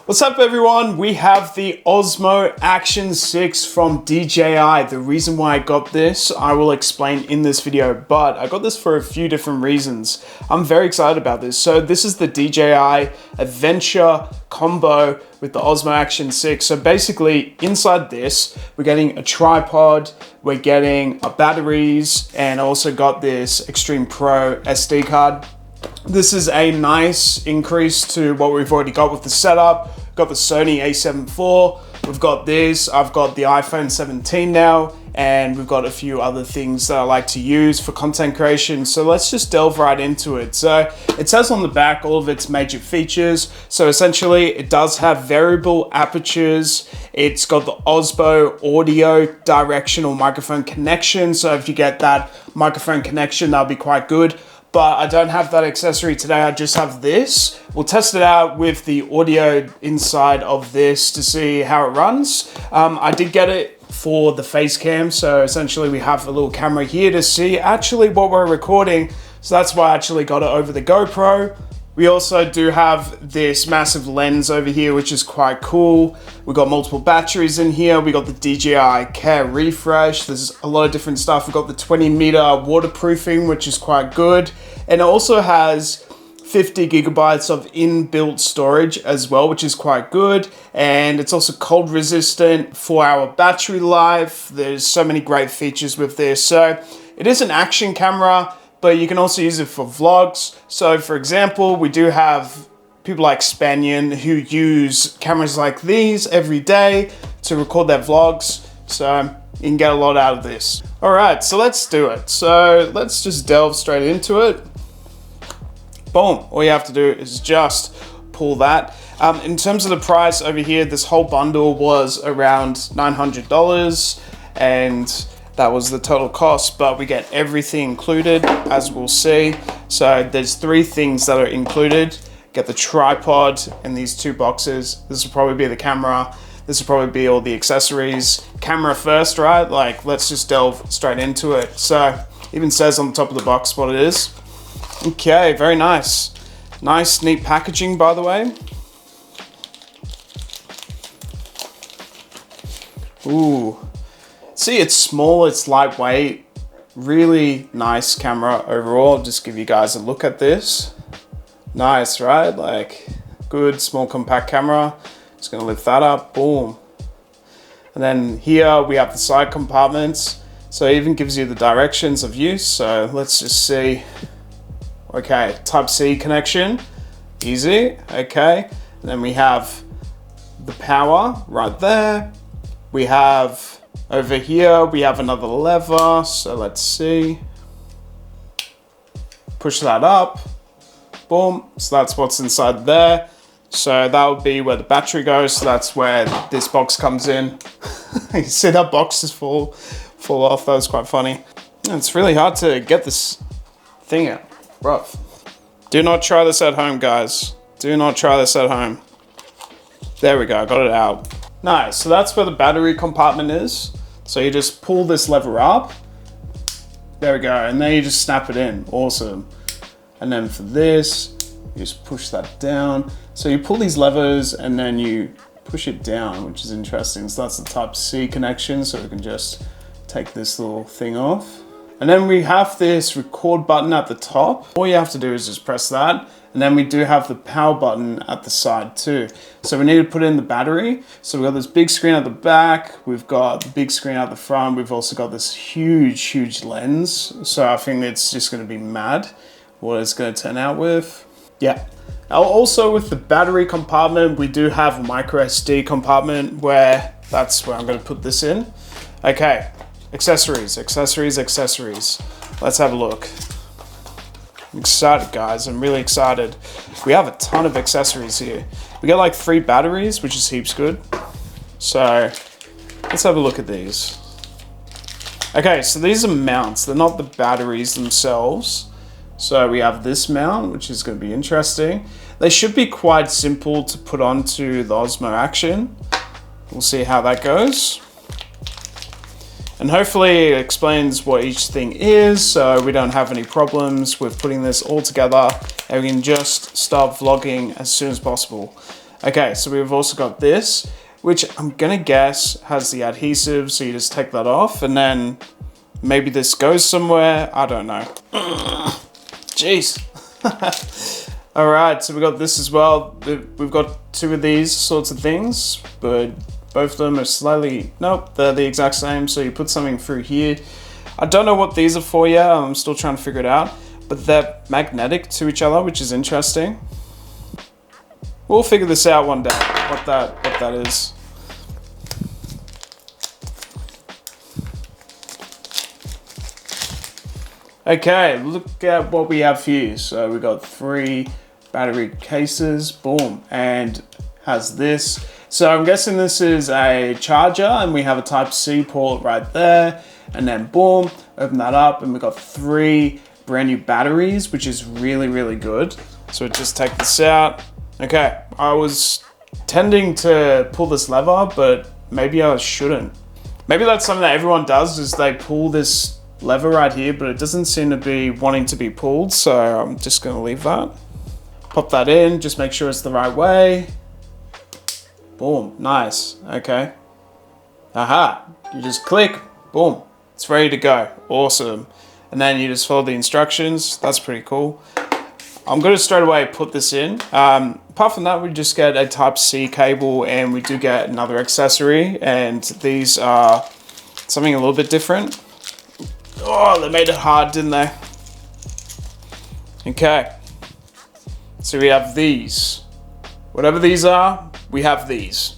What's up everyone? We have the Osmo Action 6 from DJI. The reason why I got this, I will explain in this video, but I got this for a few different reasons. I'm very excited about this. So this is the DJI Adventure combo with the Osmo Action 6. So basically inside this, we're getting a tripod, we're getting our batteries, and I also got this Extreme Pro SD card. This is a nice increase to what we've already got with the setup. Got the Sony a7 IV, we've got this, I've got the iPhone 17 now, and we've got a few other things that I like to use for content creation. So let's just delve right into it. So it says on the back all of its major features. So essentially it does have variable apertures. It's got the Osmo audio directional microphone connection. So if you get that microphone connection, that'll be quite good. But I don't have that accessory today, I just have this. We'll test it out with the audio inside of this to see how it runs. I did get it for the face cam, so essentially we have a little camera here to see actually what we're recording. So that's why I actually got it over the GoPro. We also do have this massive lens over here, which is quite cool. We've got multiple batteries in here. We got the DJI Care Refresh. There's a lot of different stuff. We've got the 20-meter waterproofing, which is quite good. And it also has 50 gigabytes of inbuilt storage as well, which is quite good. And it's also cold resistant, 4-hour battery life. There's so many great features with this. So it is an action camera, but you can also use it for vlogs. So for example, we do have people like Spanian who use cameras like these every day to record their vlogs. So you can get a lot out of this. All right, so let's do it. So let's just delve straight into it. Boom, all you have to do is just pull that. In terms of the price over here, this whole bundle was around $900 and that was the total cost, but we get everything included, as we'll see. So there's 3 things that are included. Get the tripod and these 2 boxes. This will probably be the camera. This will probably be all the accessories. Camera first, right? Like, let's just delve straight into it. So even says on the top of the box what it is. Okay, very nice. Nice, neat packaging, by the way. Ooh. See, it's small, it's lightweight, really nice camera overall. Just give you guys a look at this. Nice, right? Like, good, small, compact camera. Just gonna lift that up, boom. And then here we have the side compartments. So it even gives you the directions of use. So let's just see. Okay, Type-C connection, easy, okay. And then we have the power right there. We have over here, we have another lever, so let's see. Push that up, boom, so that's what's inside there. So that would be where the battery goes, so that's where this box comes in. You see that box just fall off, that was quite funny. It's really hard to get this thing out, rough. Do not try this at home, guys. Do not try this at home. There we go, got it out. Nice, so that's where the battery compartment is. So you just pull this lever up. There we go, and then you just snap it in, awesome. And then for this, you just push that down. So you pull these levers and then you push it down, which is interesting. So that's the Type-C connection, so we can just take this little thing off. And then we have this record button at the top. All you have to do is just press that. And then we do have the power button at the side too. So we need to put in the battery. So we've got this big screen at the back. We've got the big screen at the front. We've also got this huge lens. So I think it's just gonna be mad what it's gonna turn out with. Yeah. Also with the battery compartment, we do have a micro SD compartment that's where I'm gonna put this in. Okay. Accessories. Let's have a look. I'm excited, guys. I'm really excited. We have a ton of accessories here. We got like 3 batteries, which is heaps good. So let's have a look at these. Okay, so these are mounts. They're not the batteries themselves. So we have this mount, which is going to be interesting. They should be quite simple to put onto the Osmo Action. We'll see how that goes. And hopefully it explains what each thing is, so we don't have any problems with putting this all together and we can just start vlogging as soon as possible. Okay, so we've also got this, which I'm gonna guess has the adhesive, so you just take that off and then maybe this goes somewhere, I don't know. Jeez. All right, so we got this as well. We've got two of these sorts of things, but both of them are slightly, nope, they're the exact same. So you put something through here. I don't know what these are for yet. I'm still trying to figure it out, but they're magnetic to each other, which is interesting. We'll figure this out one day, what that is. Okay, look at what we have here. So we got 3 battery cases, boom, and has this. So I'm guessing this is a charger, and we have a Type-C port right there, and then boom, open that up, and we've got 3 brand new batteries, which is really, really good. So just take this out. Okay, I was tending to pull this lever, but maybe I shouldn't. Maybe that's something that everyone does, is they pull this lever right here, but it doesn't seem to be wanting to be pulled, so I'm just gonna leave that. Pop that in, just make sure it's the right way. Boom, nice, okay. Aha, you just click, boom, it's ready to go, awesome. And then you just follow the instructions, that's pretty cool. I'm gonna straight away put this in. Apart from that, we just get a Type-C cable, and we do get another accessory, and these are something a little bit different. Oh, they made it hard, didn't they? Okay. So we have these. Whatever these are, we have these.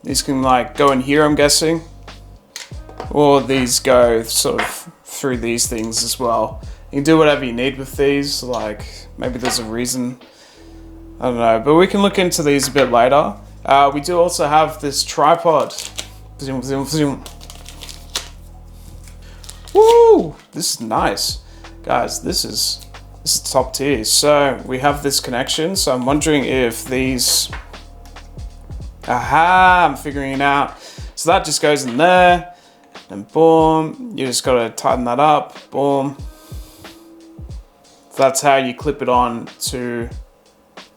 These can like go in here, I'm guessing. Or these go sort of through these things as well. You can do whatever you need with these, like maybe there's a reason. I don't know, but we can look into these a bit later. We do also have this tripod. Zoom, zoom, zoom. Woo! This is nice. Guys, this is top tier. So we have this connection. So I'm wondering if these, aha, I'm figuring it out. So that just goes in there, and boom, you just gotta tighten that up, boom. So that's how you clip it on to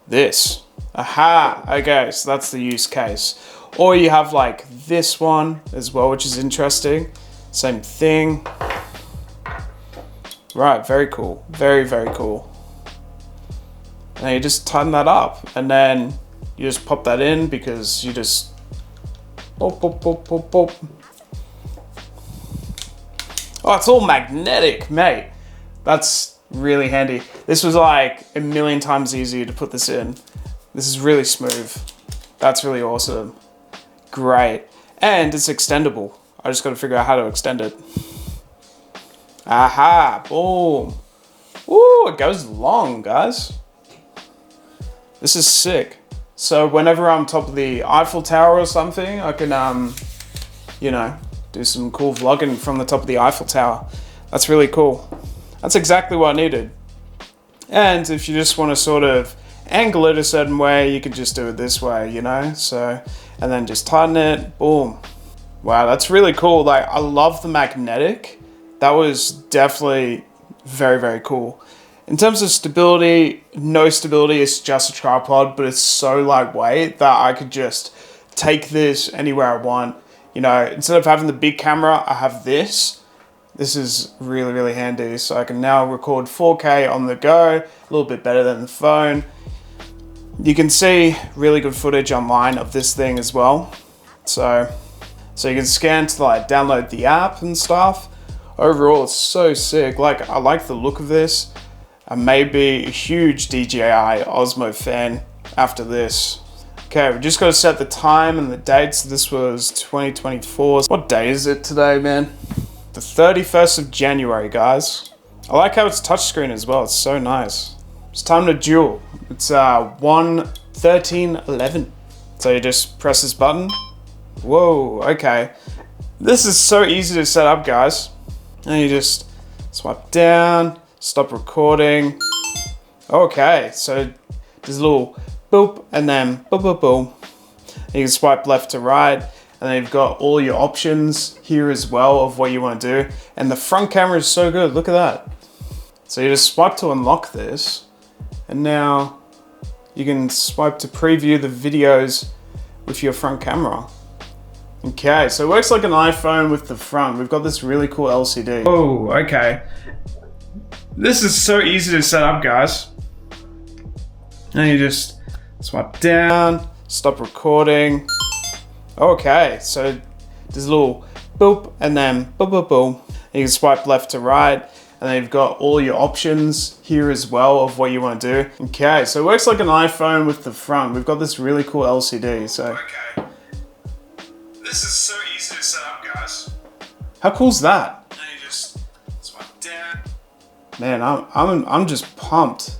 this. Aha, okay, so that's the use case. Or you have like this one as well, which is interesting. Same thing. Right, very cool. Very, very cool. And you just tighten that up, and then you just pop that in, because you just boop, boop, boop, boop, boop. Oh, it's all magnetic, mate. That's really handy. This was like a million times easier to put this in. This is really smooth. That's really awesome. Great. And it's extendable. I just got to figure out how to extend it. Aha, boom. Ooh, it goes long, guys. This is sick. So whenever I'm top of the Eiffel Tower or something, I can, you know, do some cool vlogging from the top of the Eiffel Tower. That's really cool. That's exactly what I needed. And if you just want to sort of angle it a certain way, you can just do it this way, you know? So, and then just tighten it, boom. Wow, that's really cool. Like, I love the magnetic. That was definitely very, very cool. In terms of stability, no stability, it's just a tripod, but it's so lightweight that I could just take this anywhere I want. You know, instead of having the big camera, I have this. This is really, really handy. So I can now record 4K on the go, a little bit better than the phone. You can see really good footage online of this thing as well. So you can scan to like download the app and stuff. Overall, it's so sick. Like, I like the look of this. I may be a huge DJI Osmo fan after this. Okay, we just got to set the time and the date. So this was 2024. What day is it today, man? The 31st of January, guys. I like how it's touchscreen as well. It's so nice. It's time to duel. It's 1:13:11. So you just press this button. Whoa, okay. This is so easy to set up, guys. And you just swipe down, stop recording. Okay, so there's a little boop, and then boop, boop, boom. And you can swipe left to right, and then you've got all your options here as well of what you want to do. And the front camera is so good, look at that. So you just swipe to unlock this, and now You can swipe to preview the videos with your front camera. Okay, so it works like an iPhone with the front. We've got this really cool LCD. Oh, okay. This is so easy to set up, guys. And you just swipe down, stop recording. Okay, so there's a little boop and then boop, boop, boop. And you can swipe left to right. And then you've got all your options here as well of what you want to do. Okay, so it works like an iPhone with the front. We've got this really cool LCD, so. Okay. This is so easy to set up, guys. How cool is that? And you just swipe down. Man, I'm just pumped.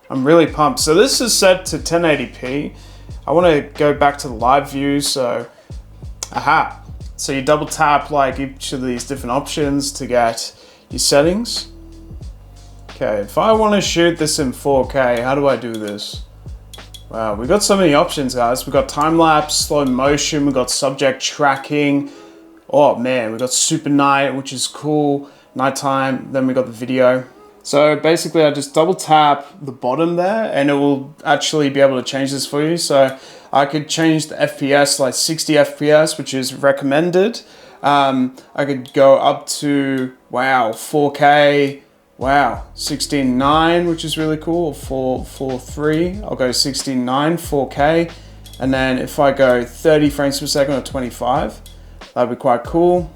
I'm really pumped. So this is set to 1080p. I want to go back to the live view, so, aha. So you double tap like each of these different options to get your settings. Okay, if I want to shoot this in 4K, how do I do this? Wow, we've got so many options, guys. We've got time lapse, slow motion, we've got subject tracking. Oh man, we've got super night, which is cool. Nighttime, then we got the video. So basically I just double tap the bottom there and it will actually be able to change this for you. So I could change the FPS like 60 FPS, which is recommended. I could go up to, wow, 4K, wow, 16:9, which is really cool, 4:3, I'll go 16:9, 4K, and then if I go 30 frames per second or 25, that'd be quite cool.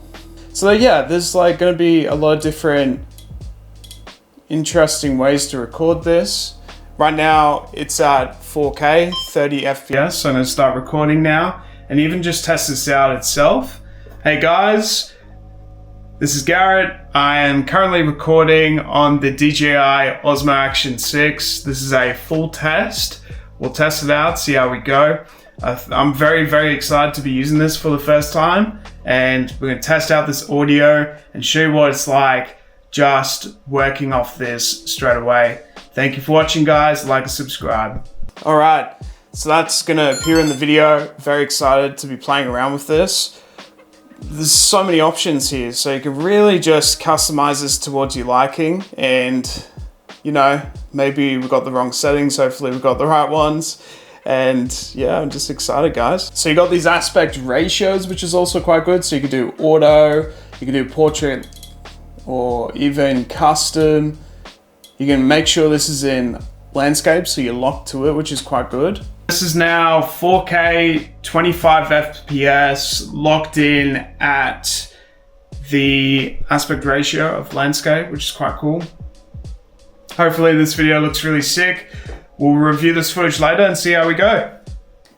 So yeah, there's like gonna be a lot of different interesting ways to record this. Right now, it's at 4K, 30 FPS, so I'm gonna start recording now, and even just test this out itself. Hey guys, this is Garrett. I am currently recording on the DJI Osmo Action 6. This is a full test. We'll test it out, see how we go. I'm very, very excited to be using this for the first time, and we're gonna test out this audio and show you what it's like just working off this straight away. Thank you for watching, guys. Like and subscribe. All right, so that's gonna appear in the video. Very excited to be playing around with this. There's so many options here, so you can really just customize this towards your liking, and you know, maybe we got the wrong settings, hopefully we got the right ones. And yeah, I'm just excited, guys. So you got these aspect ratios, which is also quite good. So you can do auto, you can do portrait, or even custom. You can make sure this is in landscape, so you're locked to it, which is quite good. This is now 4K, 25 FPS, locked in at the aspect ratio of landscape, which is quite cool. Hopefully this video looks really sick. We'll review this footage later and see how we go.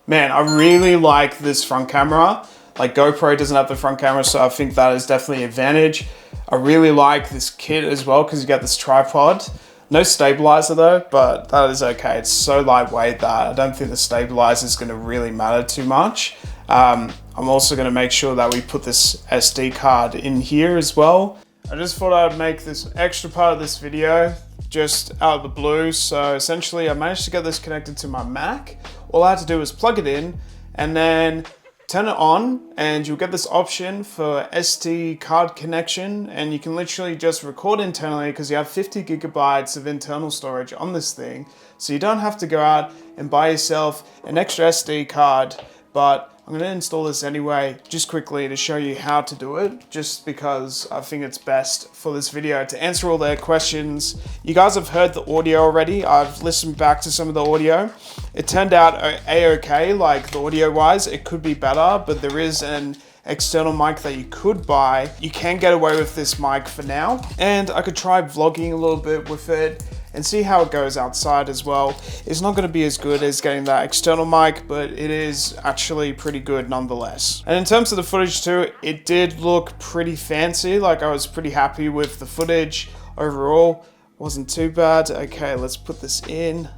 Man, I really like this front camera. Like GoPro doesn't have the front camera, so I think that is definitely an advantage. I really like this kit as well because you get this tripod. No stabilizer though, but that is okay. It's so lightweight that I don't think the stabilizer is going to really matter too much. I'm also going to make sure that we put this SD card in here as well. I just thought I'd make this extra part of this video just out of the blue. So essentially I managed to get this connected to my Mac. All I had to do was plug it in and then turn it on, and you'll get this option for SD card connection, and you can literally just record internally because you have 50 gigabytes of internal storage on this thing. So you don't have to go out and buy yourself an extra SD card, but I'm going to install this anyway, just quickly to show you how to do it, just because I think it's best for this video to answer all their questions. You guys have heard the audio already. I've listened back to some of the audio. It turned out a-okay, like the audio wise. It could be better, but there is an external mic that you could buy. You can get away with this mic for now, and I could try vlogging a little bit with it and see how it goes outside as well. It's not going to be as good as getting that external mic, but it is actually pretty good nonetheless. And in terms of the footage too, it did look pretty fancy. Like I was pretty happy with the footage overall. Wasn't too bad. Okay, let's put this in.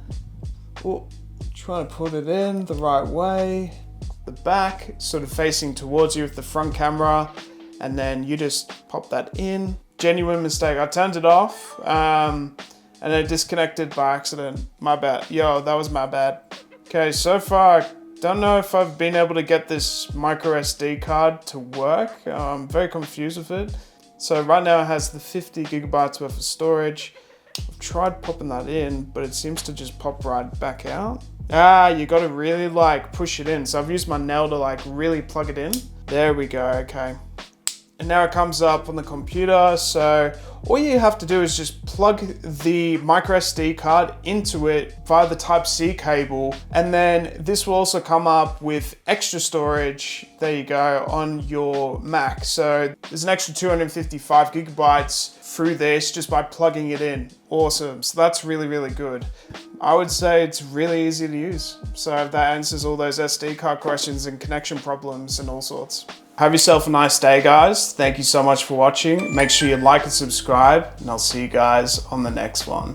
Oh, trying to put it in the right way. The back sort of facing towards you with the front camera, and then you just pop that in. Genuine mistake. I turned it off. And I disconnected by accident. My bad. Yo, that was my bad. Okay, so far, I don't know if I've been able to get this micro SD card to work. I'm very confused with it. So right now it has the 50 gigabytes worth of storage. I've tried popping that in, but it seems to just pop right back out. Ah, you gotta really like push it in. So I've used my nail to like really plug it in. There we go, okay. And now it comes up on the computer. So all you have to do is just plug the micro SD card into it via the Type-C cable. And then this will also come up with extra storage, there you go, on your Mac. So there's an extra 255 gigabytes through this just by plugging it in. Awesome, so that's really, really good. I would say it's really easy to use. So that answers all those SD card questions and connection problems and all sorts. Have yourself a nice day, guys. Thank you so much for watching. Make sure you like and subscribe, and I'll see you guys on the next one.